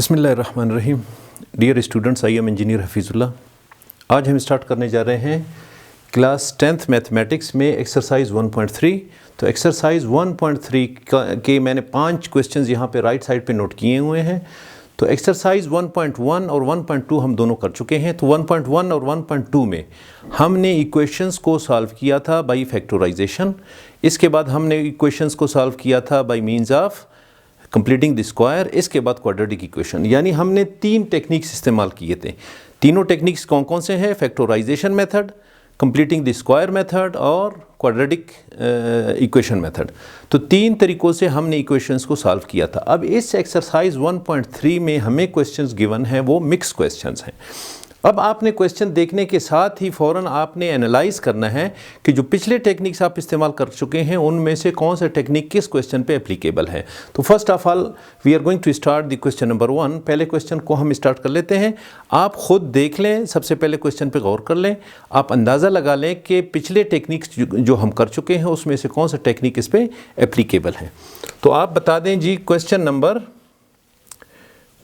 बिस्मिल्लाहिर्रहमानिर्रहीम। Dear students, I am engineer Hafizullah. आज हम स्टार्ट करने जा रहे हैं क्लास 10th मैथमेटिक्स में एक्सरसाइज 1.3। तो एक्सरसाइज 1.3 के मैंने 5 क्वेश्चंस यहाँ पे राइट साइड पे नोट किए हुए हैं। तो एक्सरसाइज 1.1 और 1.2 हम दोनों कर चुके हैं। तो 1.1 और 1.2 में हमने इक्वेशंस को सॉल्व किया था बाई फैक्टराइजेशन। इसके बाद हमने इक्वेशंस को सॉल्व किया था by means of completing the square. इसके बाद क्वाड्रेटिक इक्वेशन, यानी हमने 3 टेक्निक्स इस्तेमाल किए थे। तीनों टेक्निक्स कौन कौन से हैं? Factorization method, completing the square method और क्वाड्रेटिक इक्वेशन मेथड। तो 3 तरीक़ों से हमने इक्वेशंस को सॉल्व किया था। अब इस एक्सरसाइज 1.3 में हमें क्वेश्चंस गिवन हैं, वो मिक्स क्वेश्चंस हैं। अब आपने क्वेश्चन देखने के साथ ही फ़ौरन आपने एनालाइज करना है कि जो पिछले टेक्निक्स आप इस्तेमाल कर चुके हैं उनमें से कौन सा टेक्निक किस क्वेश्चन पे एप्लीकेबल है। तो first of all we are going to start the question number 1। पहले क्वेश्चन को हम स्टार्ट कर लेते हैं। आप ख़ुद देख लें, सबसे पहले क्वेश्चन पे गौर कर लें, आप अंदाज़ा लगा लें कि पिछले टेक्निक्स जो हम कर चुके हैं उसमें से कौन सा टेक्निक इस पर एप्लीकेबल है। तो आप बता दें जी क्वेश्चन नंबर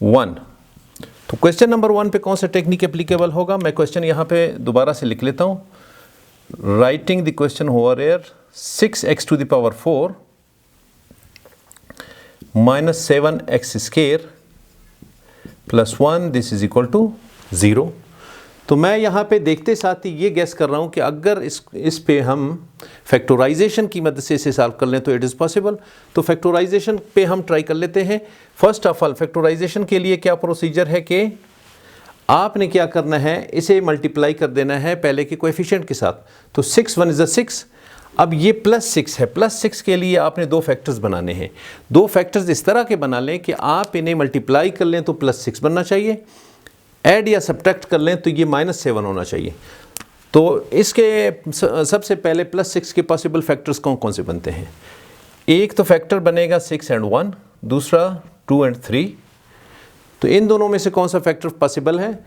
1। तो क्वेश्चन नंबर 1 पे कौन सा टेक्निक एप्लीकेबल होगा? मैं क्वेश्चन यहाँ पे दोबारा से लिख लेता हूँ। Writing the question over air, 6x to the power 4 minus 7x square plus 1 this is equal to 0। तो मैं यहाँ पे देखते साथ ही ये गैस कर रहा हूँ कि अगर इस पे हम फैक्टराइजेशन की मदद से इसे सॉल्व कर लें तो इट इज़ पॉसिबल। तो फैक्टराइजेशन पे हम ट्राई कर लेते हैं। फर्स्ट ऑफ ऑल फैक्टराइजेशन के लिए क्या प्रोसीजर है कि आपने क्या करना है, इसे मल्टीप्लाई कर देना है पहले के कोएफिशिएंट के साथ। तो 6 1 is 6। अब ये +6 है, +6 के लिए आपने 2 फैक्टर्स बनाने हैं। 2 फैक्टर्स इस तरह के बना लें कि आप इन्हें मल्टीप्लाई कर लें तो +6 बनना चाहिए, ऐड या सब्ट्रैक्ट कर लें तो ये -7 होना चाहिए। तो इसके सबसे पहले +6 के पॉसिबल फैक्टर्स कौन कौन से बनते हैं? एक तो फैक्टर बनेगा 6 and 1, दूसरा 2 and 3। तो इन दोनों में से कौन सा फैक्टर पॉसिबल है?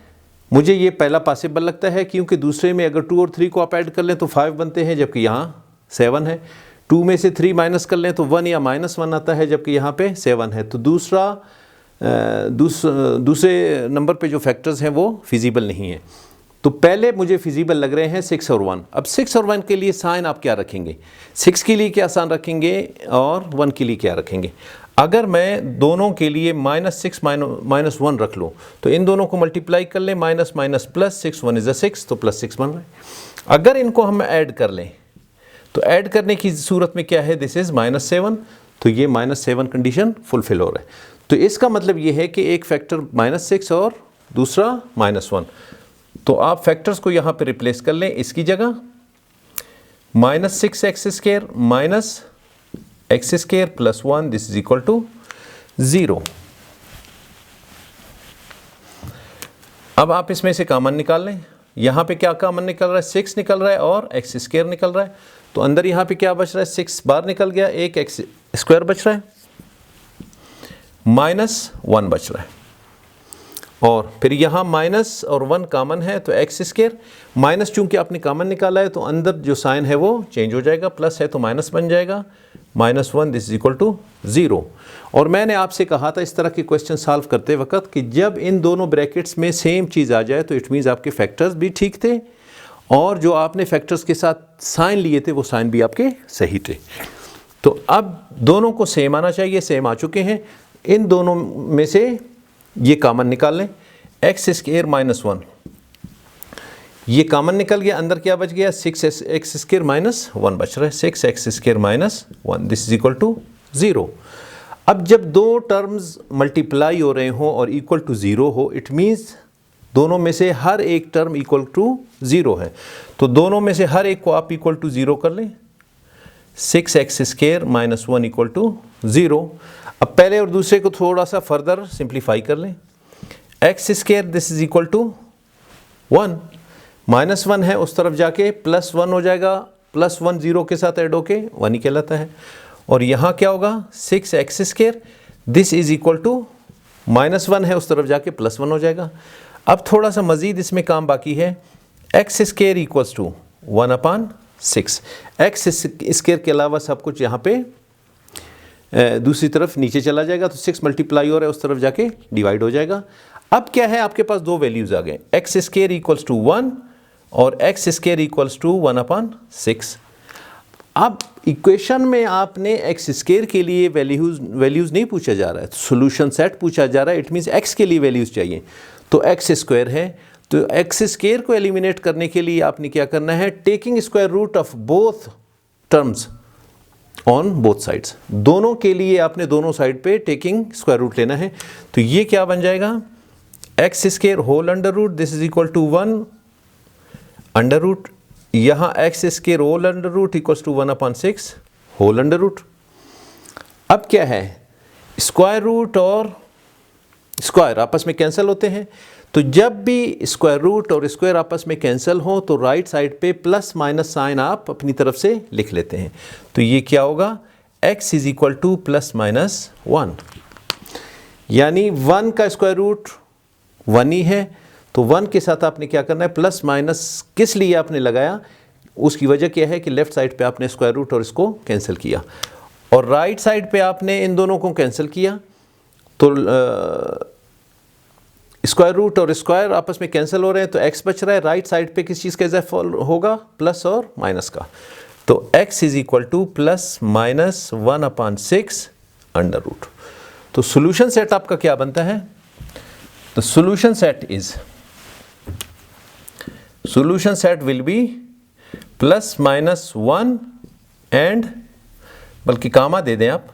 मुझे ये पहला पॉसिबल लगता है, क्योंकि दूसरे में अगर 2 और 3 को आप ऐड कर लें तो 5 बनते हैं, जबकि यहाँ 7 है। 2 में से 3 माइनस कर लें तो 1 या -1 आता है, जबकि यहाँ पे 7 है। तो दूसरे नंबर पे जो फैक्टर्स हैं वो फिजिबल नहीं है। तो पहले मुझे फिजिबल लग रहे हैं 6 और 1। अब 6 और 1 के लिए साइन आप क्या रखेंगे? 6 के लिए क्या साइन रखेंगे और 1 के लिए क्या रखेंगे? अगर मैं दोनों के लिए -6 -1 रख लूँ तो इन दोनों को मल्टीप्लाई कर लें, माइनस माइनस प्लस, 6 1 is 6, तो +6 बन रहा है। अगर इनको हम ऐड कर लें तो ऐड करने की सूरत में क्या है? This is -7। तो ये -7 कंडीशन फुलफिल हो रहा है। तो इसका मतलब ये है कि एक फैक्टर -6 और दूसरा -1। तो आप फैक्टर्स को यहाँ पे रिप्लेस कर लें। इसकी जगह -6x² minus x² plus 1 this is equal to 0। अब आप इसमें से कॉमन निकाल लें। यहाँ पे क्या कॉमन निकल रहा है? 6 निकल रहा है और x² निकल रहा है। तो अंदर यहाँ पे क्या बच रहा है? 6 बार निकल गया, एक x² बच रहा है, -1 बच रहा है। और फिर यहाँ माइनस और 1 कॉमन है तो x², माइनस चूंकि आपने कॉमन निकाला है तो अंदर जो साइन है वो चेंज हो जाएगा, प्लस है तो माइनस बन जाएगा, -1 दिस इज इक्वल टू 0। और मैंने आपसे कहा था इस तरह के क्वेश्चन सॉल्व करते वक्त कि जब इन दोनों ब्रैकेट्स में सेम चीज़ आ जाए तो इट मीन्स आपके फैक्टर्स भी ठीक थे और जो आपने फैक्टर्स के साथ साइन लिए थे वो साइन भी आपके सही थे। तो अब दोनों को सेम आना चाहिए, सेम आ चुके हैं। इन दोनों में से ये कॉमन निकाल लें, x² -1 ये कॉमन निकल गया। अंदर क्या बच गया? 6x² -1 बच रहा है, 6x² -1 this is equal to 0। अब जब 2 टर्म्स मल्टीप्लाई हो रहे हो और इक्वल टू 0 हो, इट मीन्स दोनों में से हर एक टर्म इक्वल टू 0 है। तो दोनों में से हर एक को आप इक्वल टू 0 कर लें, 6x² -1 इक्वल टू 0। अब पहले और दूसरे को थोड़ा सा फर्दर सिंप्लीफाई कर लें। x² this is equal to 1, -1 है उस तरफ जाके +1 हो जाएगा, +1 0 के साथ ऐड होके 1 ही कहलाता है। और यहाँ क्या होगा? 6x² this is equal to -1 है उस तरफ जाके +1 हो जाएगा। अब थोड़ा सा मज़ीद इसमें काम बाकी है। x² equals to 1/6। x² के अलावा सब कुछ यहाँ पे दूसरी तरफ नीचे चला जाएगा, तो 6 मल्टीप्लाई हो रहा है उस तरफ जाके डिवाइड हो जाएगा। अब क्या है, आपके पास दो वैल्यूज़ आ गए, एक्स स्क्वायर इक्वल्स टू 1 और एक्स स्क्वायर इक्वल्स टू 1/6। अब इक्वेशन में आपने एक्स स्क्वायर के लिए वैल्यूज़ नहीं पूछा जा रहा है, सोल्यूशन सेट पूछा जा रहा है। इट मीन्स एक्स के लिए वैल्यूज़ चाहिए, तो एक्स स्क्वायर है, तो एक्स स्क्वायर को एलिमिनेट करने के लिए आपने क्या करना है, taking square root of both terms on both sides, दोनों के लिए आपने दोनों साइड पे टेकिंग स्क्वायर रूट लेना है। तो ये क्या बन जाएगा, X square whole under root, this is equal to 1 under root, यहाँ X square whole under root equals to 1/6 whole under root. अब क्या है, स्क्वायर रूट और स्क्वायर आपस में कैंसिल होते हैं, तो जब भी स्क्वायर रूट और स्क्वायर आपस में कैंसिल हो तो राइट साइड पे प्लस माइनस साइन आप अपनी तरफ से लिख लेते हैं। तो ये क्या होगा, x is equal to plus minus 1, यानी 1 का स्क्वायर रूट 1 ही है, तो 1 के साथ आपने क्या करना है, प्लस माइनस किस लिए आपने लगाया, उसकी वजह क्या है कि लेफ्ट साइड पे आपने स्क्वायर रूट और इसको कैंसिल किया, और राइट साइड पे आपने इन दोनों को कैंसिल किया, तो स्क्वायर रूट और स्क्वायर आपस में कैंसिल हो रहे हैं, तो x बच रहा है, राइट साइड पे किस चीज़ का इजाफा होगा, प्लस और माइनस का, तो x is equal to plus minus 1/6 under root. तो सोल्यूशन सेट आपका क्या बनता है, the solution set will be plus minus 1 and बल्कि कामा दे दें आप,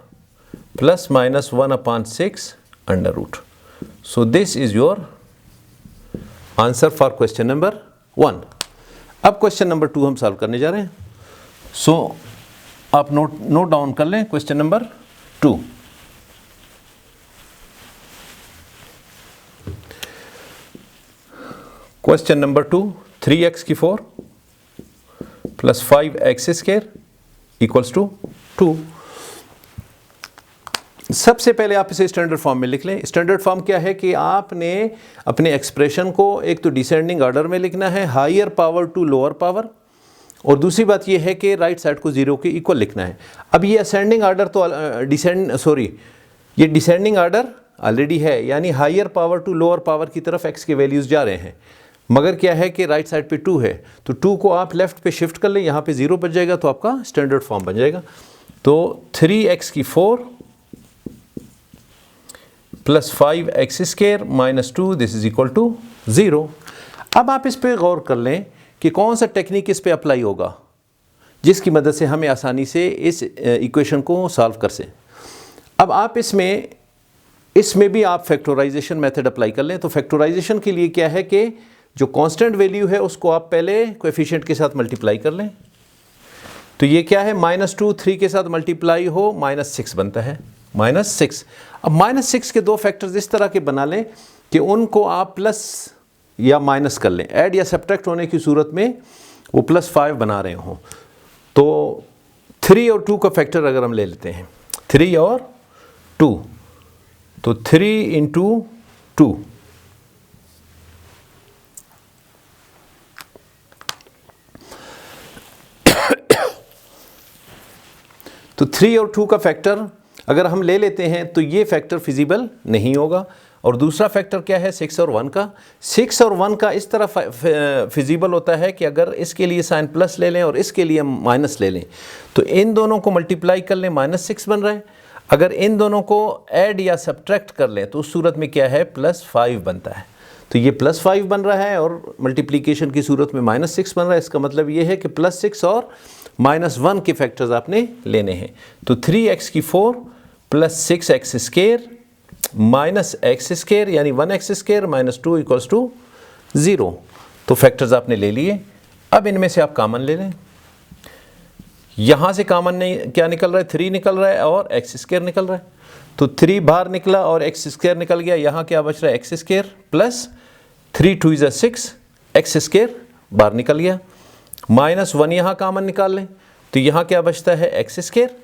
plus minus 1/6 under root. So this is your answer for question number 1. अब क्वेश्चन नंबर 2 हम सॉल्व करने जा रहे हैं। सो आप नोट डाउन कर लें question number 2। Question number 2, 3x की 4 plus 5x square equals to 2। सबसे पहले आप इसे स्टैंडर्ड फॉर्म में लिख लें। स्टैंडर्ड फॉर्म क्या है कि आपने अपने एक्सप्रेशन को एक तो डिसेंडिंग ऑर्डर में लिखना है, higher power to lower power, और दूसरी बात यह है कि राइट साइड को 0 के इक्वल लिखना है। अब ये असेंडिंग ऑर्डर तो ये डिसेंडिंग ऑर्डर ऑलरेडी है, यानी higher power to lower power की तरफ x के वैल्यूज़ जा रहे हैं, मगर क्या है कि राइट साइड पे 2 है, तो 2 को आप लेफ्ट पे शिफ्ट कर लें, यहाँ पे 0 बच जाएगा, तो आपका स्टैंडर्ड फॉर्म बन जाएगा। तो 3x की 4 plus 5x square minus 2, this is equal to 0। अब आप इस पे गौर कर लें कि कौन सा टेक्निक इस पे अप्लाई होगा जिसकी मदद से हमें आसानी से इस इक्वेशन को सॉल्व कर सकें। अब आप इसमें भी आप फैक्टराइजेशन मेथड अप्लाई कर लें। तो फैक्टराइजेशन के लिए क्या है कि जो कांस्टेंट वैल्यू है उसको आप पहले कोएफिशिएंट के साथ मल्टीप्लाई कर लें। तो ये क्या है, -2 3 के साथ मल्टीप्लाई हो -6 बनता है, -6। अब -6 के 2 फैक्टर्स इस तरह के बना लें कि उनको आप प्लस या माइनस कर लें, ऐड या सब्ट्रैक्ट होने की सूरत में वो +5 बना रहे हों। तो 3 और 2 का फैक्टर अगर हम ले लेते हैं, 3 और 2, तो 3 × 2, तो 3 और 2 का फैक्टर अगर हम ले लेते हैं तो ये फैक्टर फिजिबल नहीं होगा। और दूसरा फैक्टर क्या है, 6 और 1 का। 6 और 1 का इस तरह फिजिबल होता है कि अगर इसके लिए साइन प्लस ले लें और इसके लिए माइनस ले लें, तो इन दोनों को मल्टीप्लाई कर लें, -6 बन रहा है। अगर इन दोनों को ऐड या सब्ट्रैक्ट कर लें तो उस सूरत में क्या है, +5 बनता है। तो ये +5 बन रहा है और मल्टीप्लिकेशन की सूरत में -6 बन रहा है। इसका मतलब ये है कि +6 और -1 के फैक्टर्स आपने लेने हैं। तो 3x की 4 plus 6x square minus x square यानी 1x square minus 2 equals to 0। तो फैक्टर्स आपने ले लिए। अब इनमें से आप कॉमन ले लें। यहाँ से कॉमन नहीं क्या निकल रहा है, 3 निकल रहा है और x स्क्वायर निकल रहा है। तो 3 बाहर निकला और x स्क्वायर निकल गया। यहाँ क्या बच रहा है, x square plus 3 2 = 6, x square बाहर निकल गया, -1 यहाँ कॉमन निकाल लें तो यहाँ क्या बचता है, x स्क्वायर,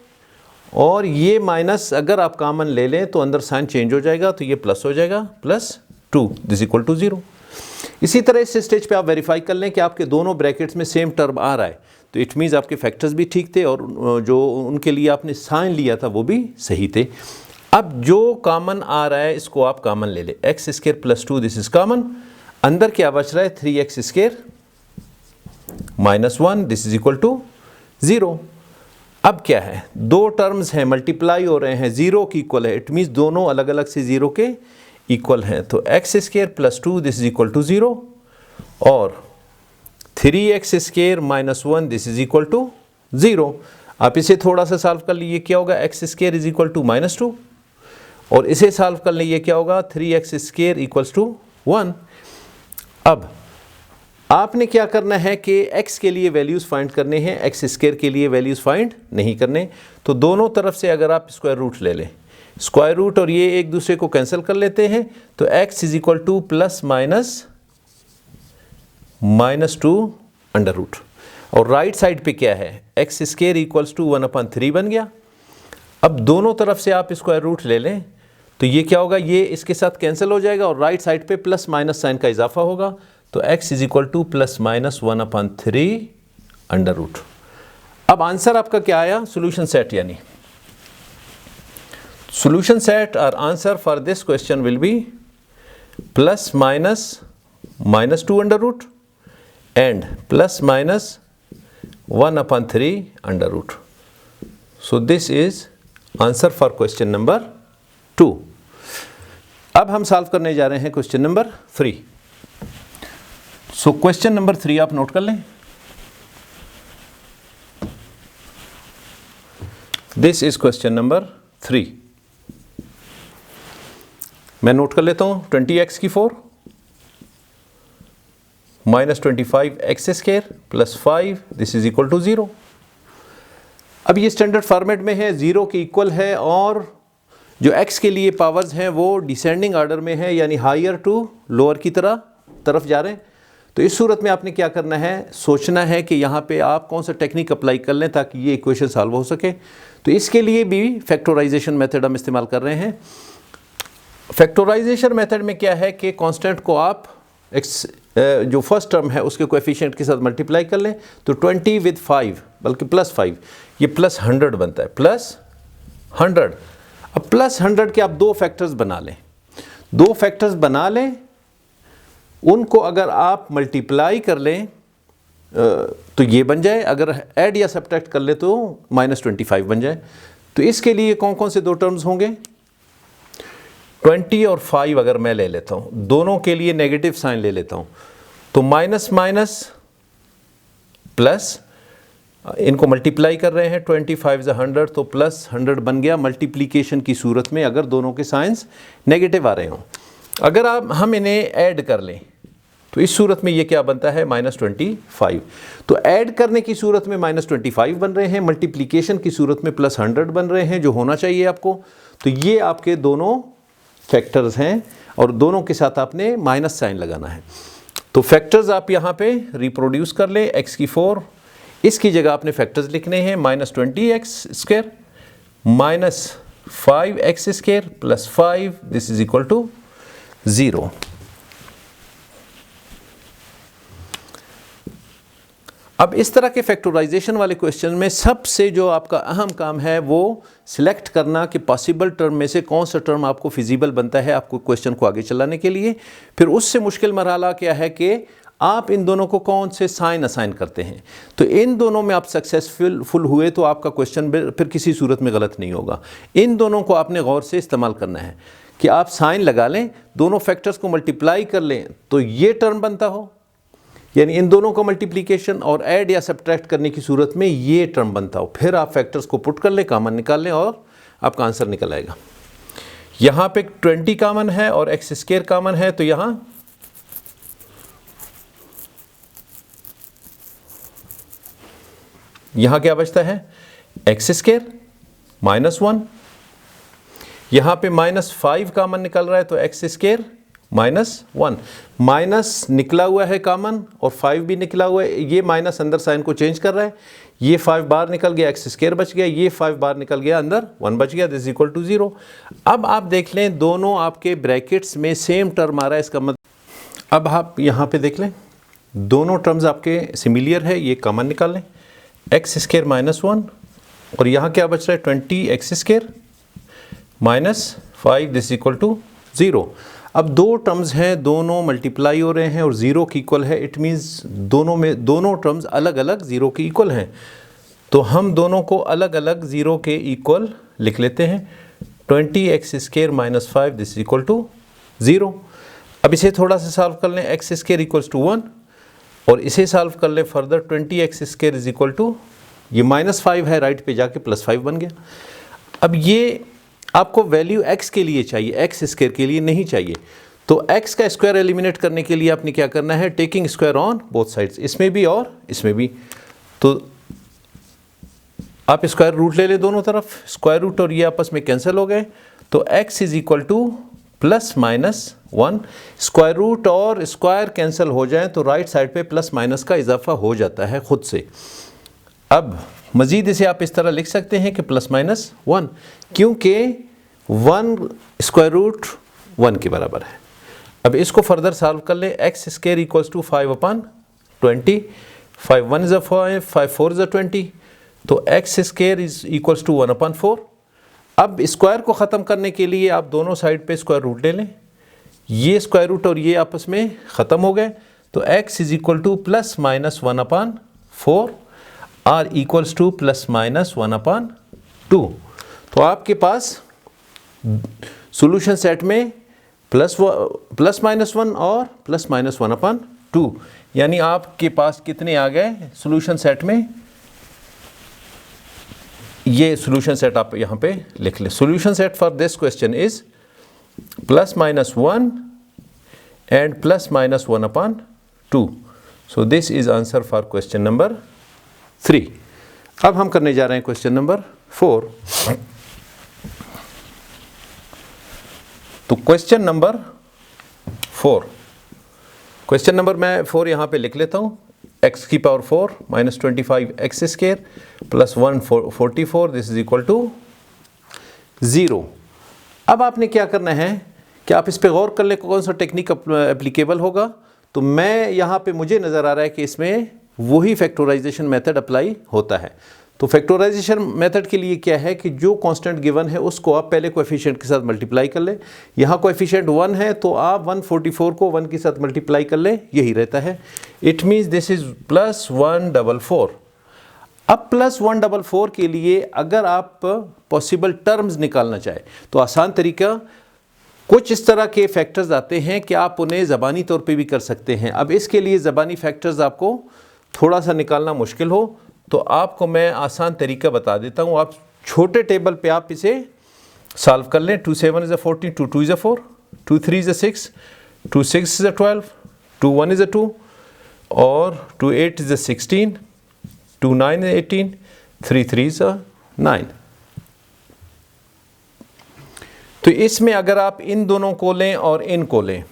और ये माइनस अगर आप कॉमन ले लें तो अंदर साइन चेंज हो जाएगा, तो ये प्लस हो जाएगा, +2 दिस इक्वल टू 0। इसी तरह इस स्टेज पे आप वेरीफाई कर लें कि आपके दोनों ब्रैकेट्स में सेम टर्म आ रहा है। तो इट मीन्स आपके फैक्टर्स भी ठीक थे और जो उनके लिए आपने साइन लिया था वो भी सही थे। अब जो कॉमन आ रहा है इसको आप कॉमन ले लें, x square plus 2 this is common, अंदर क्या बच रहा है 3x square minus 1 this is equal to 0। अब क्या है, दो टर्म्स हैं मल्टीप्लाई हो रहे हैं, 0 की इक्वल है, इट मीन्स दोनों अलग अलग से 0 के इक्वल हैं। तो x square plus 2 this is equal to 0 और 3x square minus 1 this is equal to 0। आप इसे थोड़ा सा सॉल्व कर लीजिए, क्या होगा x square is equal to minus 2 और इसे सॉल्व कर लीजिए, क्या होगा 3x स्क्वायर इक्वल्स टू 1। अब आपने क्या करना है कि x के लिए वैल्यूज़ फाइंड करने हैं, एक्स स्क्वायर के लिए वैल्यूज़ फाइंड नहीं करने। तो दोनों तरफ से अगर आप स्क्वायर रूट ले लें, स्क्वायर रूट और ये एक दूसरे को कैंसिल कर लेते हैं, तो x is equal to plus minus 2 under root और राइट साइड पे क्या है एक्स स्क्वायर इक्वल्स टू 1/3 बन गया। अब दोनों तरफ से आप स्क्वायर रूट ले लें तो ये क्या होगा, ये इसके साथ कैंसिल हो जाएगा और राइट साइड पे प्लस माइनस साइन का इजाफा होगा। तो x is equal to plus minus 1/3 under root. अब आंसर आपका क्या आया, सोल्यूशन सेट, यानी सोल्यूशन सेट और answer for this question will be plus minus 2 under root and plus minus 1/3 under root. So this is answer for question number 2। अब हम solve करने जा रहे हैं question number 3। So question number 3 आप note कर लें। This is question number 3। मैं नोट कर लेता हूं 20x की 4 minus 25x square plus 5 this is equal to 0। अब ये स्टैंडर्ड फॉर्मेट में है, 0 के इक्वल है और जो x के लिए पावर्स हैं वो डिसेंडिंग ऑर्डर में है, यानी हायर टू लोअर की तरफ जा रहे हैं। तो इस सूरत में आपने क्या करना है, सोचना है कि यहाँ पे आप कौन सा टेक्निक अप्लाई कर लें ताकि ये इक्वेशन सॉल्व हो सके। तो इसके लिए भी फैक्टराइजेशन मेथड हम इस्तेमाल कर रहे हैं। फैक्टराइजेशन मेथड में क्या है कि कांस्टेंट को आप जो फर्स्ट टर्म है उसके कोएफिशिएंट के साथ मल्टीप्लाई कर लें, तो 20 विद 5 बल्कि प्लस 5 ये प्लस 100 बनता है, प्लस 100। अब प्लस 100 के आप दो फैक्टर्स बना लें, दो फैक्टर्स बना लें, उनको अगर आप मल्टीप्लाई कर लें तो ये बन जाए, अगर ऐड या सब्ट्रैक्ट कर ले तो -25 बन जाए। तो इसके लिए कौन कौन से दो टर्म्स होंगे, 20 और 5 अगर मैं ले लेता हूँ, दोनों के लिए नेगेटिव साइन ले लेता हूँ, तो माइनस माइनस प्लस, इनको मल्टीप्लाई कर रहे हैं, 25 × 100 तो प्लस 100 बन गया मल्टीप्लिकेशन की सूरत में अगर दोनों के साइंस नेगेटिव आ रहे हों। अगर हम इन्हें ऐड कर लें तो इस सूरत में ये क्या बनता है, -25। तो ऐड करने की सूरत में -25 बन रहे हैं, मल्टीप्लिकेशन की सूरत में प्लस 100 बन रहे हैं, जो होना चाहिए आपको। तो ये आपके दोनों फैक्टर्स हैं और दोनों के साथ आपने माइनस साइन लगाना है। तो फैक्टर्स आप यहाँ पे रिप्रोड्यूस कर लें, x की 4, इसकी जगह आपने फैक्टर्स लिखने हैं, -20x square minus 5x square plus 5 this is equal to 0। अब इस तरह के फैक्टराइजेशन वाले क्वेश्चन में सबसे जो आपका अहम काम है वो सिलेक्ट करना कि पॉसिबल टर्म में से कौन सा टर्म आपको फिजिबल बनता है आपको क्वेश्चन को आगे चलाने के लिए। फिर उससे मुश्किल मरहला क्या है कि आप इन दोनों को कौन से साइन असाइन करते हैं। तो इन दोनों में आप सक्सेसफुल हुए तो आपका क्वेश्चन फिर किसी सूरत में गलत नहीं होगा। इन दोनों को आपने गौर से इस्तेमाल करना है कि आप साइन लगा लें, दोनों फैक्टर्स को मल्टीप्लाई कर लें तो ये टर्म बनता हो, यानी इन दोनों का मल्टीप्लिकेशन और ऐड या सब्ट्रैक्ट करने की सूरत में ये टर्म बनता हो। फिर आप फैक्टर्स को पुट कर लें, कॉमन निकाल लें और आपका आंसर निकल आएगा। यहाँ पे 20 कॉमन है और एक्स स्क्वायर कॉमन है, तो यहाँ क्या बचता है, एक्स स्क्वायर -1। यहाँ पे -5 कॉमन निकल रहा है तो एक्स स्क्वायर -1, माइनस निकला हुआ है कॉमन और 5 भी निकला हुआ है, ये माइनस अंदर साइन को चेंज कर रहा है, ये 5 बाहर निकल गया, एक्स स्क्वायर बच गया, ये 5 बाहर निकल गया, अंदर 1 बच गया, दिस इक्वल टू 0। अब आप देख लें दोनों आपके ब्रैकेट्स में सेम टर्म आ रहा है, इसका मतलब अब आप यहाँ पे देख लें दोनों टर्म्स आपके सिमिलियर है, ये कॉमन निकाल लें, एक्स स्केयर माइनस 1 और यहाँ क्या बच रहा है 20 x square minus 5 this equal to 0। अब दो टर्म्स हैं, दोनों मल्टीप्लाई हो रहे हैं और 0 की इक्वल है, इट मीन्स दोनों टर्म्स अलग अलग 0 के इक्वल हैं। तो हम दोनों को अलग अलग 0 के इक्वल लिख लेते हैं। 20 x square minus 5 this equal to 0। अब इसे थोड़ा सा सॉल्व कर लें, एक्स स्केयर इक्वल्स टू 1 और इसे सॉल्व कर लें further, 20 x square is equal to, ये माइनस 5 है, राइट पे जाके प्लस 5 बन गया। अब ये आपको वैल्यू x के लिए चाहिए, एक्स स्केयर के लिए नहीं चाहिए। तो x का स्क्वायर एलिमिनेट करने के लिए आपने क्या करना है, taking square on both sides, इसमें भी और इसमें भी। तो आप स्क्वायर रूट ले लें दोनों तरफ, स्क्वायर रूट और ये आपस में कैंसिल हो गए। तो x is equal to plus minus 1, square root और स्क्वायर कैंसिल हो जाए तो राइट साइड पे प्लस माइनस का इजाफा हो जाता है खुद से। अब मज़ीद इसे आप इस तरह लिख सकते हैं कि प्लस माइनस 1, क्योंकि 1 स्क्वायर रूट 1 के बराबर है। अब इसको फर्दर सॉल्व कर ले, x square equals to 5/20, 5 1 is 5, 5 4 is 20, तो x square is equals to 1/4। अब स्क्वायर को ख़त्म करने के लिए आप दोनों साइड पे स्क्वायर रूट ले लें, ये स्क्वायर रूट और ये आपस में ख़त्म हो गए। तो x is equal to plus minus 1/4 or equals to plus minus 1/2। तो आपके पास सॉल्यूशन सेट में प्लस माइनस 1 और प्लस माइनस 1/2, यानी आपके पास कितने आ गए सॉल्यूशन सेट में। ये सॉल्यूशन सेट आप यहाँ पे लिख लें। Solution set for this question is plus minus 1 and plus minus 1/2। So this is answer for question number 3। अब हम करने जा रहे हैं क्वेश्चन नंबर 4। तो क्वेश्चन नंबर 4, क्वेश्चन नंबर मैं 4 यहाँ पे लिख लेता हूँ। x की power 4 minus 25 x square plus 144 this is equal to 0। अब आपने क्या करना है कि आप इस पे गौर कर ले कौन सा टेक्निक एप्लीकेबल होगा। तो मैं यहाँ पे मुझे नज़र आ रहा है कि इसमें वही फैक्टराइजेशन मेथड अप्लाई होता है। तो फैक्टराइजेशन मेथड के लिए क्या है कि जो कांस्टेंट गिवन है उसको आप पहले कोएफिशिएंट के साथ मल्टीप्लाई कर लें। यहाँ कोएफिशिएंट 1 है तो आप 144 को 1 के साथ मल्टीप्लाई कर लें, यही रहता है। It means this is plus 144। अब प्लस 144 के लिए अगर आप पॉसिबल टर्म्स निकालना चाहें तो आसान तरीका, कुछ इस तरह के फैक्टर्स आते हैं कि आप उन्हें ज़बानी तौर पे भी कर सकते हैं। अब इसके लिए ज़बानी फैक्टर्स आपको थोड़ा सा निकालना मुश्किल हो तो आपको मैं आसान तरीका बता देता हूँ। आप छोटे टेबल पे आप इसे सॉल्व कर लें। 2 7 is 14, 2 2 is 4, 2 3 is 6, 2 6 is 12, 2 1 is 2 और 2 8 इज़ 16, 2 9 इज़ 18, 3 3 इज़ 9। तो इसमें अगर आप इन दोनों को लें और इन को लें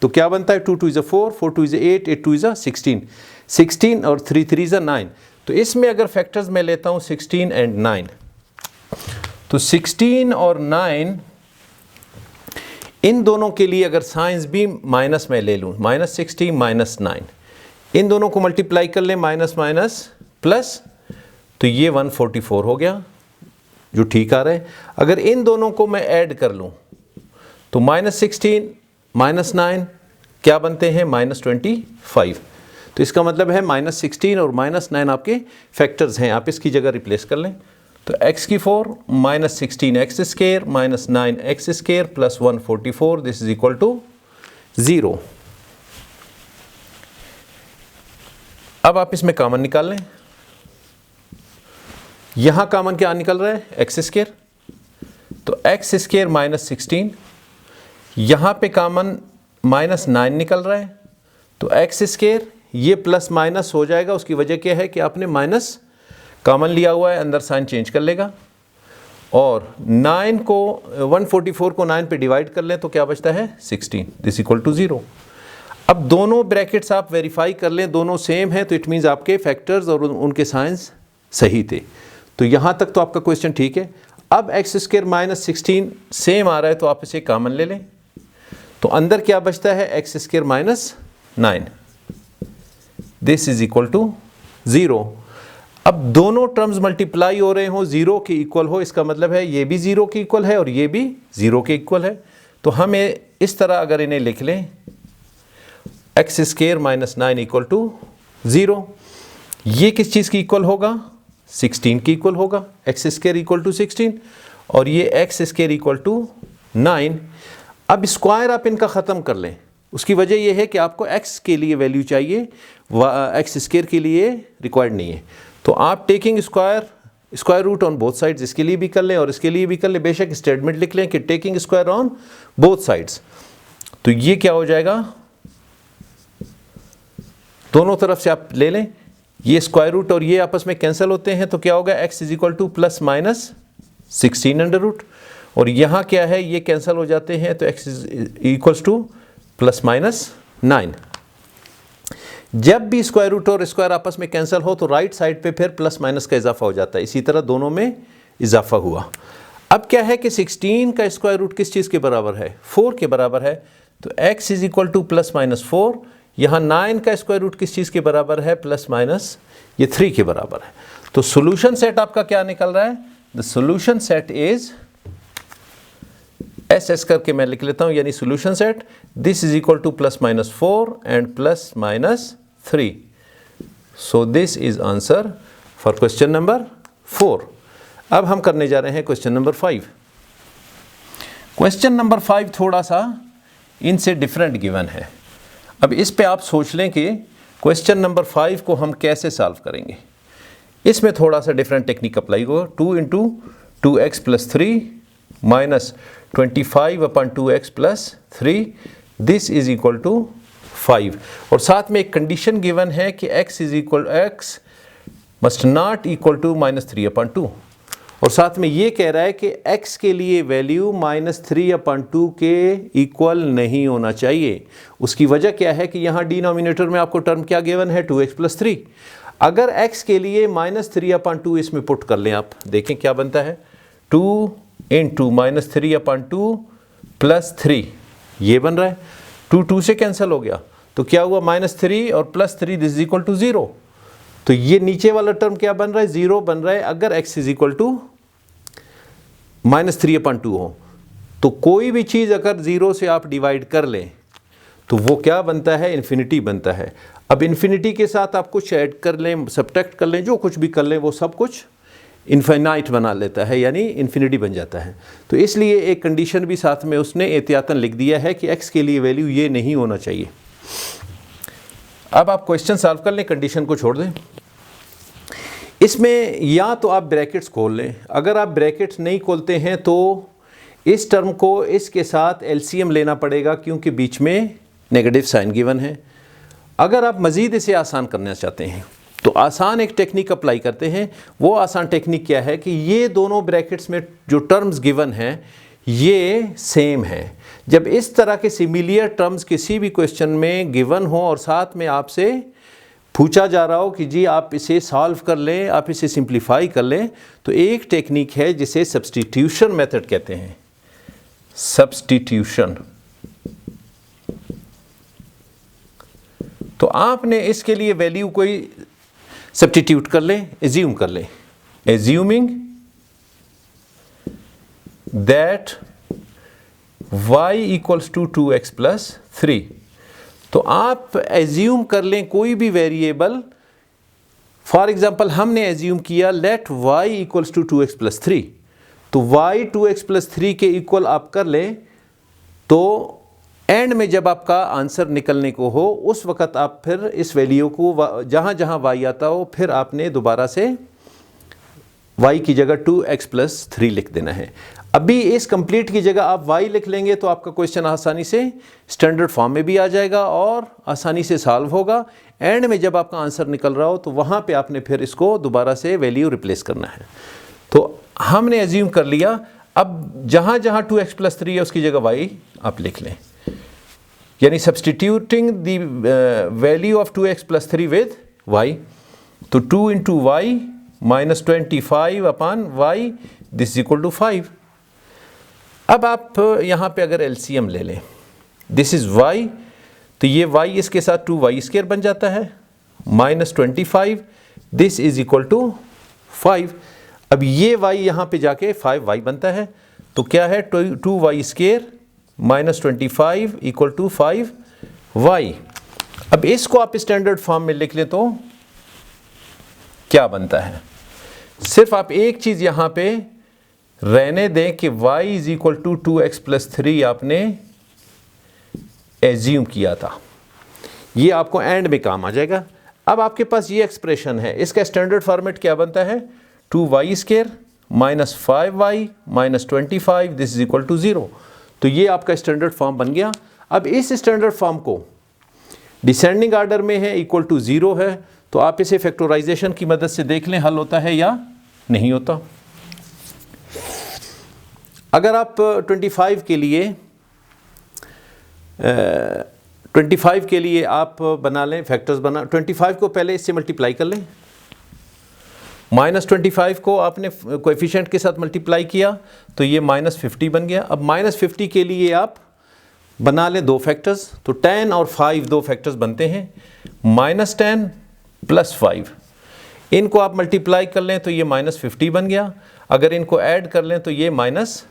तो क्या बनता है, 2 2 इज़ 4, 4 2 इज़ 8, 8 2 इज़ 16, 16 और 3 3 इज़ 9। तो इसमें अगर फैक्टर्स मैं लेता हूँ 16 एंड 9, तो 16 और 9 इन दोनों के लिए अगर साइंस भी माइनस में ले लूँ, माइनस 16 माइनस 9, इन दोनों को मल्टीप्लाई कर लें माइनस माइनस प्लस, तो ये 144 हो गया जो ठीक आ रहा है। अगर इन दोनों को मैं ऐड कर लूँ तो माइनस 16 माइनस 9 क्या बनते हैं, माइनस 25। तो इसका मतलब है माइनस 16 और माइनस 9 आपके फैक्टर्स हैं, आप इसकी जगह रिप्लेस कर लें। तो x की 4 minus 16 x square minus 9 x square plus 144 this is equal to 0। अब आप इसमें कॉमन निकाल लें। यहां कॉमन क्या निकल रहा है, एक्स स्केयर, तो एक्स स्केयर माइनस 16, यहां पे कॉमन माइनस 9 निकल रहा है तो एक्स स्केयर, ये प्लस माइनस हो जाएगा। उसकी वजह क्या है कि आपने माइनस कॉमन लिया हुआ है, अंदर साइन चेंज कर लेगा। और 9 को 144 को 9 पे डिवाइड कर लें तो क्या बचता है 16 दिस इक्वल टू 0। अब दोनों ब्रैकेट्स आप वेरीफाई कर लें, दोनों सेम है तो इट मीन्स आपके फैक्टर्स और उनके साइंस सही थे। तो यहाँ तक तो आपका क्वेश्चन ठीक है। अब एक्स स्क्वायर माइनस 16 सेम आ रहा है तो आप इसे कॉमन ले लें, तो अंदर क्या बचता है x square minus 9 this is equal to 0। अब दोनों टर्म्स मल्टीप्लाई हो रहे हो, 0 के इक्वल हो, इसका मतलब है ये भी 0 के इक्वल है और ये भी 0 के इक्वल है। तो हमें इस तरह अगर इन्हें लिख लें, x square minus 9 equal to 0, ये किस चीज़ की इक्वल होगा? 16 की इक्वल होगा, एक्स स्क्वायर इक्वल टू 16, और ये एक्स स्क्वायर इक्वल टू 9। अब स्क्वायर आप इनका ख़त्म कर लें, उसकी वजह यह है कि आपको x के लिए वैल्यू चाहिए, एक्स स्क्वायर के लिए रिक्वायर्ड नहीं है। तो आप taking square root on both sides, इसके लिए भी कर लें और इसके लिए भी कर लें, बेशक स्टेटमेंट लिख लें कि taking square on both sides. तो ये क्या हो जाएगा, दोनों तरफ से आप ले लें, ये स्क्वायर रूट और ये आपस में कैंसिल होते हैं, तो क्या होगा, x is equal to plus minus 16 under root, और यहाँ क्या है, ये कैंसिल हो जाते हैं, तो x is equals to plus minus 9। जब भी स्क्वायर रूट और स्क्वायर आपस में कैंसिल हो तो राइट साइड पे फिर प्लस माइनस का इजाफा हो जाता है, इसी तरह दोनों में इजाफा हुआ। अब क्या है कि 16 का स्क्वायर रूट किस चीज़ के बराबर है? 4 के बराबर है, तो x is equal to plus minus 4। यहाँ 9 का स्क्वायर रूट किस चीज़ के बराबर है? प्लस माइनस ये 3 के बराबर है। तो सोल्यूशन सेट आपका क्या निकल रहा है? The solution set is S करके मैं लिख लेता हूँ, यानी solution set this is equal to plus minus 4 and plus minus 3। So this is answer for question number 4। अब हम करने जा रहे हैं क्वेश्चन नंबर 5। क्वेश्चन नंबर 5 थोड़ा सा इनसे डिफरेंट गिवन है। अब इस पे आप सोच लें कि क्वेश्चन नंबर 5 को हम कैसे सॉल्व करेंगे। इसमें थोड़ा सा डिफरेंट टेक्निक अप्लाई होगा। 2 into 2x plus 3 minus 25 upon 2x plus 3 this is equal to 5, और साथ में एक कंडीशन गिवन है कि x is equal x must not equal to minus 3 upon 2, और साथ में ये कह रहा है कि x के लिए वैल्यू माइनस 3 अपॉन 2 के इक्वल नहीं होना चाहिए। उसकी वजह क्या है कि यहाँ डिनोमिनेटर में आपको टर्म क्या गिवन है? 2x plus 3। अगर x के लिए माइनस 3 अपॉन 2 इसमें पुट कर लें, आप देखें क्या बनता है, 2 इंटू माइनस 3 अपॉन 2 प्लस 3, ये बन रहा है। 2 से कैंसिल हो गया, तो क्या हुआ, माइनस 3 और plus 3 this is equal to 0। तो ये नीचे वाला टर्म क्या बन रहा है? 0 बन रहा है अगर x is equal to minus 3 upon 2 हो। तो कोई भी चीज़ अगर 0 से आप डिवाइड कर लें तो वो क्या बनता है? इन्फिनिटी बनता है। अब इन्फिनिटी के साथ आप कुछ ऐड कर लें, सब्ट्रैक्ट कर लें, जो कुछ भी कर लें, वो सब कुछ इनफाइनाइट बना लेता है, यानी इन्फिनिटी बन जाता है। तो इसलिए एक कंडीशन भी साथ में उसने एहतियातन लिख दिया है कि x के लिए वैल्यू ये नहीं होना चाहिए। अब आप क्वेश्चन सॉल्व कर लें, कंडीशन को छोड़ दें। इसमें या तो आप ब्रैकेट्स खोल लें, अगर आप ब्रैकेट्स नहीं खोलते हैं तो इस टर्म को इसके साथ एलसीएम लेना पड़ेगा, क्योंकि बीच में नेगेटिव साइन गिवन है। अगर आप मज़ीद इसे आसान करना चाहते हैं तो आसान एक टेक्निक अप्लाई करते हैं। वो आसान टेक्निक क्या है कि ये दोनों ब्रैकेट्स में जो टर्म्स गिवन हैं ये सेम है। जब इस तरह के सिमिलियर टर्म्स किसी भी क्वेश्चन में गिवन हो और साथ में आपसे पूछा जा रहा हो कि जी आप इसे सॉल्व कर लें, आप इसे सिंप्लीफाई कर लें, तो एक टेक्निक है जिसे सब्स्टिट्यूशन मेथड कहते हैं। सब्स्टिट्यूशन। तो आपने इसके लिए वैल्यू कोई सब्स्टिट्यूट कर लें, एज्यूम कर लें, assuming that y equals to 2x plus 3। तो आप एज्यूम कर लें कोई भी वेरिएबल। फॉर एग्जाम्पल हमने एज्यूम किया let y equals to 2x plus 3, तो y 2x प्लस 3 के इक्वल आप कर लें, तो एंड में जब आपका आंसर निकलने को हो उस वक़्त आप फिर इस वैल्यू को जहाँ जहाँ y आता हो फिर आपने दोबारा से y की जगह 2x प्लस 3 लिख देना है। अभी इस कंप्लीट की जगह आप y लिख लेंगे तो आपका क्वेश्चन आसानी से स्टैंडर्ड फॉर्म में भी आ जाएगा और आसानी से सॉल्व होगा। एंड में जब आपका आंसर निकल रहा हो तो वहाँ पे आपने फिर इसको दोबारा से वैल्यू रिप्लेस करना है। तो हमने एज्यूम कर लिया, अब जहाँ जहाँ 2x प्लस 3 है उसकी जगह y आप लिख लें, यानी substituting the value of 2x plus 3 with y। तो 2 into y minus 25 upon y this equal to 5। अब आप यहाँ पे अगर एलसीएम ले लें, दिस इज़ y, तो ये y इसके साथ 2y स्क्वायर बन जाता है, minus 25 this is equal to 5। अब ये y यहाँ पे जाके 5y बनता है, तो क्या है 2y square minus 25 equal to 5y। अब इसको आप स्टैंडर्ड फॉर्म में लिख लें तो क्या बनता है? सिर्फ आप एक चीज़ यहाँ पे रहने दें कि y is equal to 2x plus 3 आपने एज्यूम किया था, ये आपको एंड में काम आ जाएगा। अब आपके पास ये एक्सप्रेशन है, इसका स्टैंडर्ड फॉर्मेट क्या बनता है? 2y square minus 5y minus 25 this is equal to 0। तो ये आपका स्टैंडर्ड फॉर्म बन गया। अब इस स्टैंडर्ड फॉर्म को डिसेंडिंग ऑर्डर में है, इक्वल टू 0 है, तो आप इसे फैक्टराइजेशन की मदद से देख लें हल होता है या नहीं होता। अगर आप 25 के लिए आप बना लें फैक्टर्स, 25 को पहले इससे मल्टीप्लाई कर लें, माइनस 25 को आपने कोएफिशिएंट के साथ मल्टीप्लाई किया तो ये माइनस 50 बन गया। अब माइनस 50 के लिए आप बना लें दो फैक्टर्स, तो 10 और 5 दो फैक्टर्स बनते हैं, माइनस 10 प्लस 5। इनको आप मल्टीप्लाई कर लें तो ये माइनस 50 बन गया। अगर इनको ऐड कर लें तो ये माइनस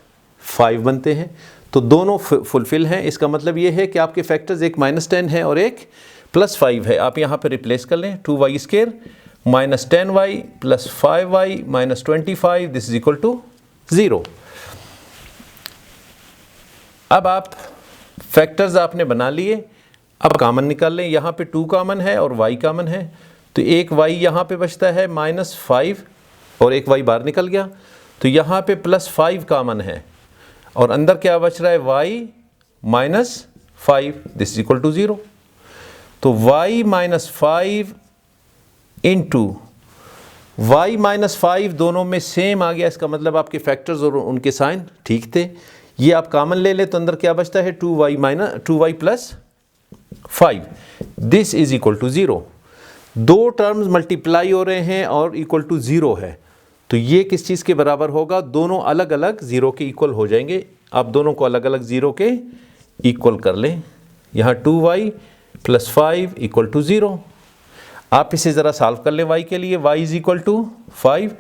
5 बनते हैं। तो दोनों फुलफिल हैं। इसका मतलब ये है कि आपके फैक्टर्स एक माइनस 10 है और एक प्लस 5 है। आप यहाँ पे रिप्लेस कर लें, 2y square minus 10y plus 5y minus 25 this is equal to 0। अब आप फैक्टर्स आपने बना लिए, अब कॉमन निकाल लें। यहाँ पे 2 कॉमन है और y कॉमन है, तो एक y यहाँ पे बचता है माइनस 5 और एक y बाहर निकल गया, तो यहाँ पे प्लस 5 कॉमन है और अंदर क्या बच रहा है y minus 5 this is equal to 0। तो y minus 5 into y minus 5 दोनों में सेम आ गया। इसका मतलब आपके फैक्टर्स और उनके साइन ठीक थे। ये आप कॉमन ले ले तो अंदर क्या बचता है 2y plus 5 this is equal to 0। दो टर्म्स मल्टीप्लाई हो रहे हैं और इक्वल टू 0 है, तो ये किस चीज़ के बराबर होगा? दोनों अलग अलग 0 के इक्वल हो जाएंगे। आप दोनों को अलग अलग 0 के इक्वल कर लें। यहाँ 2y प्लस 5 इक्वल टू 0। आप इसे ज़रा सॉल्व कर लें y के लिए। y इज इक्वल टू 5,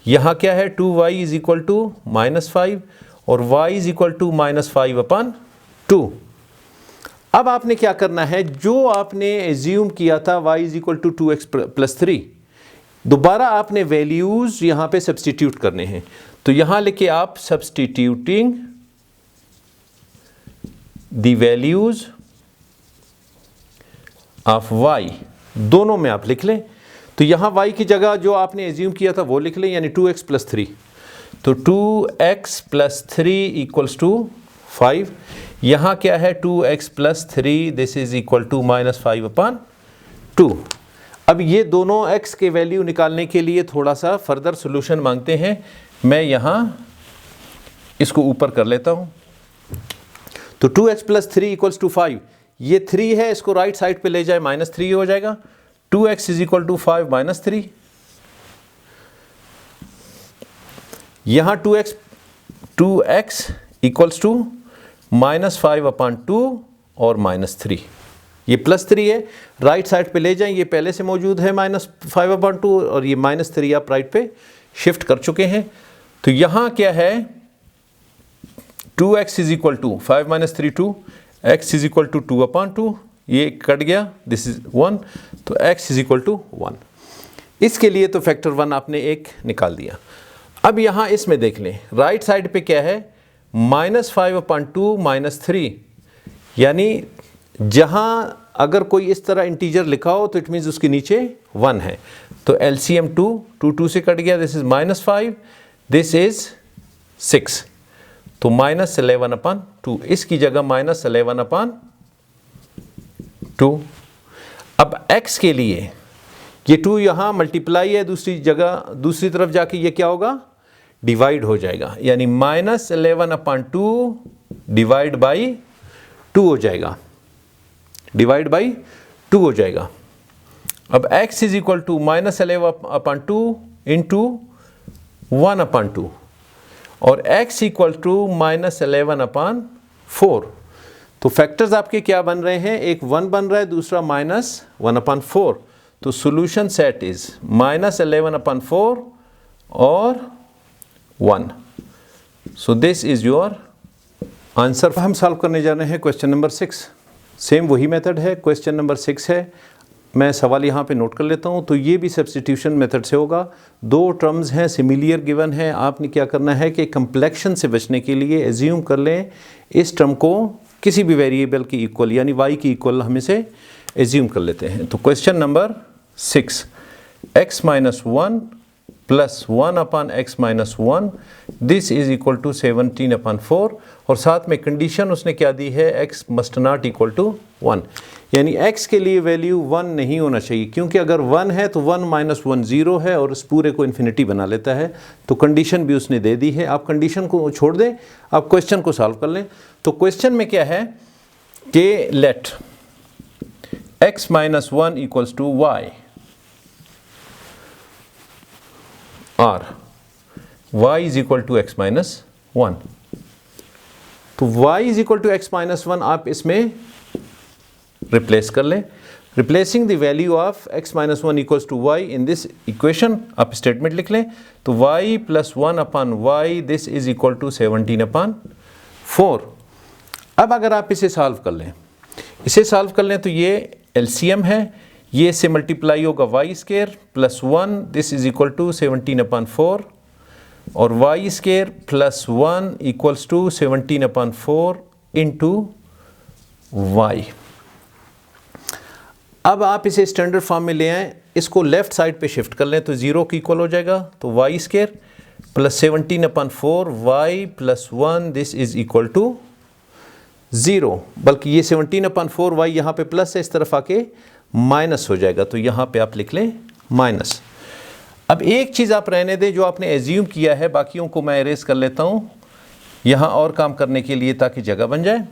यहाँ क्या है 2y is equal to minus 5 और y is equal to minus 5 upon 2। अब आपने क्या करना है, जो आपने एज्यूम किया था y is equal to 2x plus 3, दोबारा आपने वैल्यूज़ यहाँ पे सब्सटीट्यूट करने हैं। तो यहाँ लिखे आप substituting the values of y, दोनों में आप लिख लें। तो यहाँ y की जगह जो आपने एज्यूम किया था वो लिख लें, यानी 2x प्लस 3। तो 2x प्लस 3 इक्वल्स टू 5। यहाँ क्या है 2x plus 3 this is equal to minus 5 upon 2। अब ये दोनों x के वैल्यू निकालने के लिए थोड़ा सा फर्दर सोल्यूशन मांगते हैं। मैं यहाँ इसको ऊपर कर लेता हूँ। तो 2x प्लस 3 इक्वल्स टू 5, ये 3 है, इसको राइट साइड पे ले जाए माइनस 3 हो जाएगा। 2x is equal to 5 minus 3। यहाँ 2x equals to minus 5 upon 2 और माइनस 3। ये प्लस 3 है, राइट साइड पे ले जाएं, ये पहले से मौजूद है माइनस 5 अपॉन 2 और ये माइनस 3 आप राइट पे शिफ्ट कर चुके हैं। तो यहाँ क्या है 2x is equal to 5 minus 3 2, x is equal to 2 upon 2, ये कट गया दिस इज 1, तो x इज इक्वल टू 1। इसके लिए तो फैक्टर 1 आपने एक निकाल दिया। अब यहाँ इसमें देख लें, राइट साइड पे क्या है माइनस 5 अपॉन 2 माइनस 3, यानी जहाँ अगर कोई इस तरह इंटीजर लिखा हो तो इट मीन्स उसके नीचे 1 है। तो एलसीएम 2 से कट गया, this is minus 5, this is 6, तो माइनस 11 अपॉन 2, इसकी जगह माइनस 11 अपॉन 2। अब x के लिए ये 2 यहाँ मल्टीप्लाई है, दूसरी जगह दूसरी तरफ जाके ये क्या होगा डिवाइड हो जाएगा, यानी माइनस 11 अपॉन 2 डिवाइड बाई 2 हो जाएगा, डिवाइड बाई 2 हो जाएगा। अब x is equal to minus 11 upon 2 into 1 upon 2 और x equal to minus 11 upon 4। तो फैक्टर्स आपके क्या बन रहे हैं, एक 1 बन रहा है, दूसरा माइनस 1 अपॉन 4। तो सोल्यूशन सेट इज -11/4 और 1. सो दिस इज योर आंसर. हम सॉल्व करने जा रहे हैं क्वेश्चन नंबर 6. सेम वही मेथड है. क्वेश्चन नंबर 6 है. मैं सवाल यहाँ पे नोट कर लेता हूँ. तो ये भी सब्स्टिट्यूशन मेथड से होगा. 2 टर्म्स हैं, सिमिलियर गिवन है. आपने क्या करना है कि कंप्लेक्शन से बचने के लिए एज्यूम कर लें इस टर्म को किसी भी वेरिएबल की इक्वल, यानी y की इक्वल हम इसे एज्यूम कर लेते हैं. तो question number 6, x - 1 + 1/x-1 this is equal to 17/4 और साथ में कंडीशन उसने क्या दी है, x must not equal to 1, यानी x के लिए वैल्यू 1 नहीं होना चाहिए, क्योंकि अगर 1 है तो 1 - 1 0 है और इस पूरे को इन्फिनिटी बना लेता है. तो कंडीशन भी उसने दे दी है. आप कंडीशन को छोड़ दें, आप क्वेश्चन को सॉल्व कर लें. तो क्वेश्चन में क्या है कि let x - 1 equals to y और y is equal to x - 1. तो y is equal to x - 1 आप इसमें रिप्लेस कर लें. Replacing the value of x - 1 equals to y in this equation, आप स्टेटमेंट लिख लें. तो y + 1/y this is equal to 17/4. अब अगर आप इसे सॉल्व कर लें, तो ये एलसीएम है, ये से मल्टीप्लाई होगा y² + 1 this is equal to 17/4 और y² + 1 equals to 17/4 into y. अब आप इसे स्टैंडर्ड फॉर्म में ले आएँ, इसको लेफ्ट साइड पे शिफ्ट कर लें तो 0 की इक्वल हो जाएगा. तो y² + 17/4 y + 1 this is equal to 0, बल्कि ये 17/4 y यहाँ पे प्लस है, इस तरफ आके माइनस हो जाएगा. तो यहाँ पे आप लिख लें माइनस. अब एक चीज़ आप रहने दें जो आपने एज्यूम किया है, बाकियों को मैं इरेज कर लेता हूँ यहाँ और काम करने के लिए ताकि जगह बन जाए.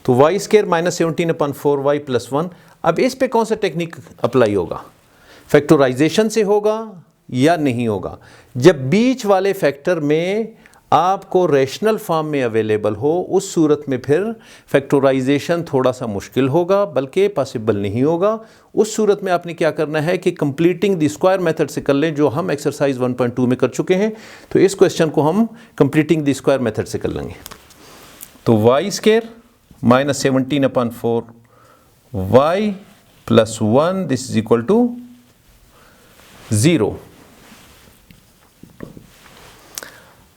तो y² - 17/4 y + 1. अब इस पे कौन सा टेक्निक अप्लाई होगा, फैक्टराइजेशन से होगा या नहीं होगा. जब बीच वाले फैक्टर में आपको रैशनल फॉर्म में अवेलेबल हो, उस सूरत में फिर फैक्टराइजेशन थोड़ा सा मुश्किल होगा, बल्कि पॉसिबल नहीं होगा. उस सूरत में आपने क्या करना है कि कंप्लीटिंग द स्क्वायर मेथड से कर लें, जो हम एक्सरसाइज 1.2 में कर चुके हैं. तो इस क्वेश्चन को हम कंप्लीटिंग द स्क्वायर मेथड से कर लेंगे. तो y² - 17/4 y + 1 this is equal to 0.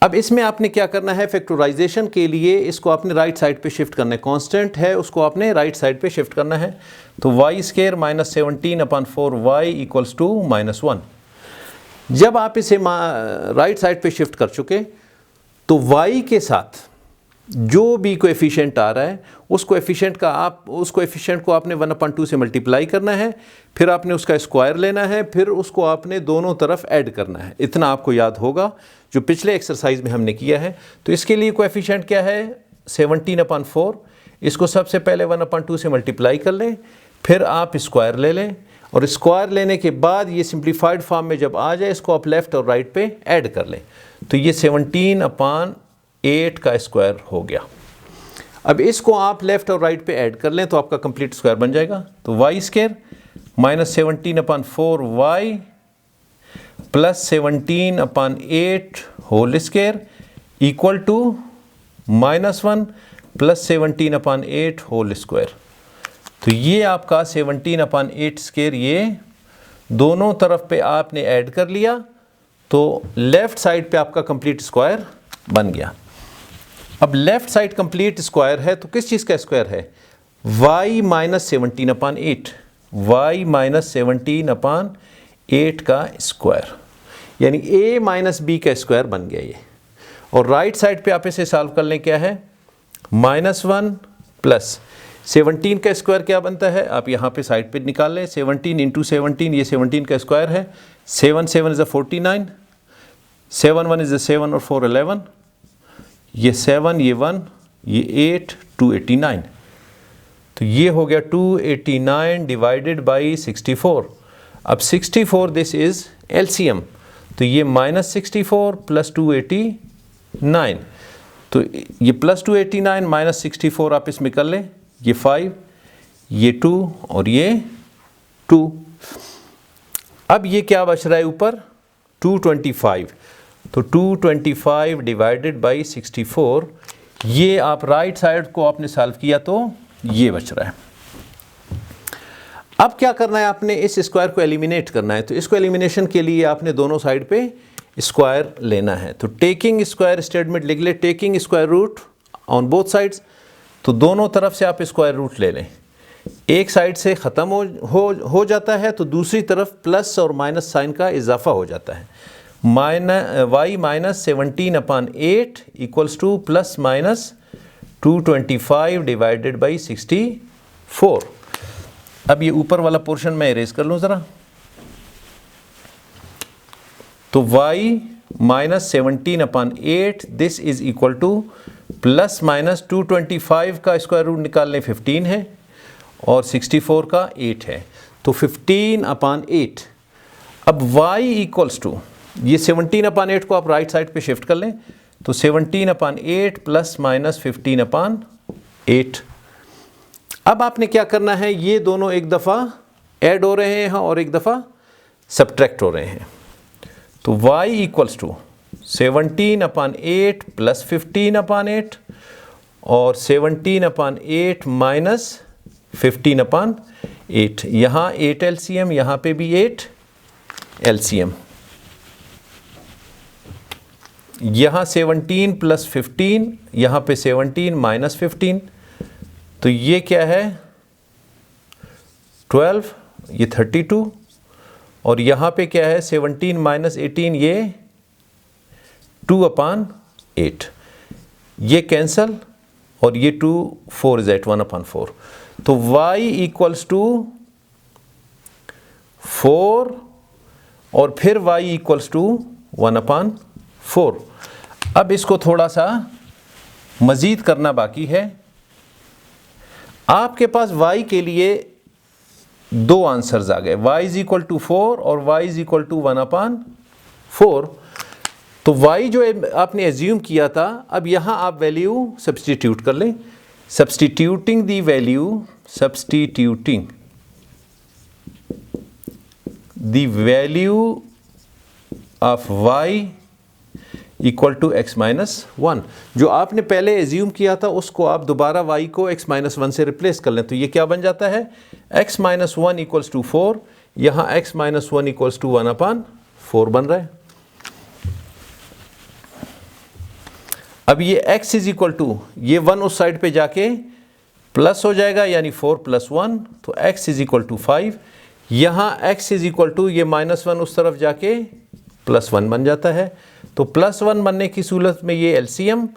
अब इसमें आपने क्या करना है, फैक्टराइजेशन के लिए इसको आपने राइट साइड पे शिफ्ट करना है. कांस्टेंट है, उसको आपने राइट साइड पे शिफ्ट करना है. तो y² - 17/4 y इक्वल्स टू -1. जब आप इसे राइट साइड पे शिफ्ट कर चुके, तो y के साथ जो भी कोएफिशिएंट आ रहा है, उस कोएफिशिएंट को आपने 1/2 से मल्टीप्लाई करना है, फिर आपने उसका स्क्वायर लेना है, फिर उसको आपने दोनों तरफ ऐड करना है. इतना आपको याद होगा जो पिछले एक्सरसाइज में हमने किया है. तो इसके लिए कोएफिशिएंट क्या है, 17/4. इसको सबसे पहले 1/2 से मल्टीप्लाई कर लें, फिर आप स्क्वायर ले लें, और स्क्वायर लेने के बाद ये सिंप्लीफाइड फॉर्म में जब आ जाए, इसको आप लेफ़्ट और राइट पे ऐड कर लें. तो ये 17/8 का स्क्वायर हो गया. अब इसको आप लेफ़्ट और राइट पे ऐड कर लें तो आपका कंप्लीट स्क्वायर बन जाएगा. तो y² - 17/4 y + 17/8 whole square equal to -1 + 17/8 whole square. तो ये आपका 17/8 स्क्वायर, ये दोनों तरफ पे आपने ऐड कर लिया, तो लेफ्ट साइड पे आपका कंप्लीट स्क्वायर बन गया. अब लेफ्ट साइड कंप्लीट स्क्वायर है, तो किस चीज़ का स्क्वायर है, y - 17/8 y - 17/8 का स्क्वायर, यानी a - b का स्क्वायर बन गया ये. और राइट साइड पे आप इसे सॉल्व कर लें, क्या है, -1 + 17 का स्क्वायर क्या बनता है, आप यहाँ पे साइड पे निकाल लें. 17 × 17, ये 17 का स्क्वायर है. 7 7 इज़ 49, 7 1 इज़ 7 और 4 11, ये 7 ये 1 ये 8 289. तो ये हो गया 289 डिवाइडेड बाई 64. अब 64 दिस इज एलसीएम, तो ये -64 + 289. तो ये +289 -64 आप इसमें कर लें, ये 5 ये 2 और ये 2. अब ये क्या बच रहा है ऊपर 225, तो 225 डिवाइडेड बाई 64, ये आप राइट साइड को आपने सॉल्व किया तो ये बच रहा है। अब क्या करना है, आपने इस स्क्वायर को एलिमिनेट करना है। तो इसको एलिमिनेशन के लिए आपने दोनों साइड पे स्क्वायर लेना है। तो टेकिंग स्क्वायर स्टेटमेंट लिख ले, taking square root on both sides, तो दोनों तरफ से आप स्क्वायर रूट ले लें। एक साइड से ख़त्म हो जाता है तो दूसरी तरफ प्लस और माइनस साइन का इजाफा हो जाता है। y minus 17/8 equals to plus minus 225 divided by 64। अब ये ऊपर वाला पोर्शन मैं इरेज कर लूँ ज़रा। तो y minus 17/8 this is equal to plus minus 225 का स्क्वायर रूट निकालने 15 है और 64 का 8 है, तो 15/8। अब y इक्वल्स टू, ये 17/8 को आप राइट साइड पे शिफ्ट कर लें, तो 17/8 प्लस माइनस 15/8। अब आपने क्या करना है, ये दोनों एक दफ़ा ऐड हो रहे हैं और एक दफ़ा सब्ट्रैक्ट हो रहे हैं। तो y इक्वल्स टू 17/8 प्लस 15/8 और 17/8 माइनस 15/8। यहाँ 8 LCM, यहाँ पे भी 8 LCM। यहाँ 17 प्लस 15, यहाँ पे 17 माइनस 15, तो ये क्या है 12, ये 32, और यहाँ पे क्या है 17 माइनस 18, ये 2/8, ये कैंसल और ये 2 4 इज एट 1/4। तो y इक्वल्स टू 4 और फिर y इक्वल्स टू 1/4। अब इसको थोड़ा सा मज़ीद करना बाकी है। आपके पास y के लिए दो आंसर्स आ गए, y इज इक्वल टू 4 और y इज इक्वल टू 1/4। तो y जो आपने एज्यूम किया था, अब यहाँ आप वैल्यू सब्सटीट्यूट कर लें। Substituting the value of y equal to x-1, जो आपने पहले एज्यूम किया था उसको आप दोबारा y को x-1 से रिप्लेस कर लें। तो ये क्या बन जाता है, x-1 इक्वल्स टू 4, यहाँ x-1 इक्वल्स टू 1/4 बन रहा है। अब ये x इज इक्वल टू, ये 1 उस साइड पे जाके प्लस हो जाएगा, यानी 4 + 1, तो x इज इक्वल टू 5। यहाँ x इज इक्वल टू, ये -1 उस तरफ जाके +1 बन जाता है। तो +1 बनने की सूरत में ये LCM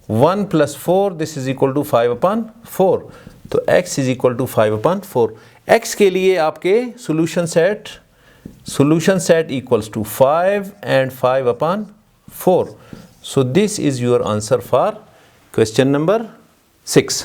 1 + 4 this is equal to 5/4। तो x is equal to 5/4। x के लिए आपके solution set equals to 5 and 5/4। So this is your answer for question number 6.